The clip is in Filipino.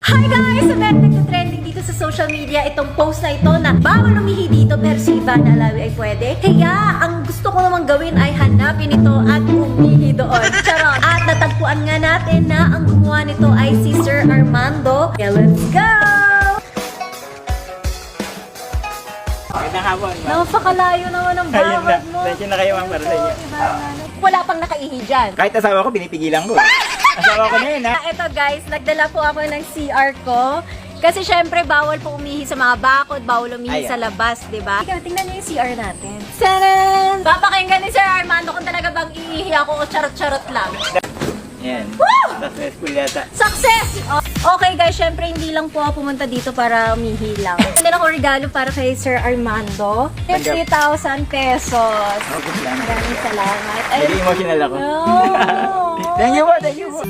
Hi guys! So meron nagtitrending dito sa social media itong post na ito na bawal umihi dito pero si Ivan Alawi ay pwede. Kaya ang gusto ko namang gawin ay hanapin ito at umihi doon. Charot! At natagpuan nga natin na ang gumawa nito ay si Sir Armando. Kaya let's go! Magandang hapon, ma'am. Napakalayo naman ang Ayun na. bawat mo. Thank you na kayo, ma'am, para sa inyo. Wala pang nakaihi dyan. Kahit asawa ko, pinipigilan ko. Asawa ko na yun, ha? Ito guys, nagdala po ako ng CR ko. Kasi syempre, bawal po umihi sa mga bakod, bawal umihi Ayan. sa labas, di ba? Ikaw, tingnan niyo yung CR natin. Tanan! Papakinggan ni Sir Armando kung talaga bang iihi ako o charot-charot lang. Yan. Woo! Successful yata. Success! Okay guys, syempre hindi lang po ako pumunta dito para umihi lang. Meron ako regalo para kay Sir Armando. 50,000 pesos. Okay lang. Maraming salamat. Hindi emotional ako. No! Thank you po, thank you po.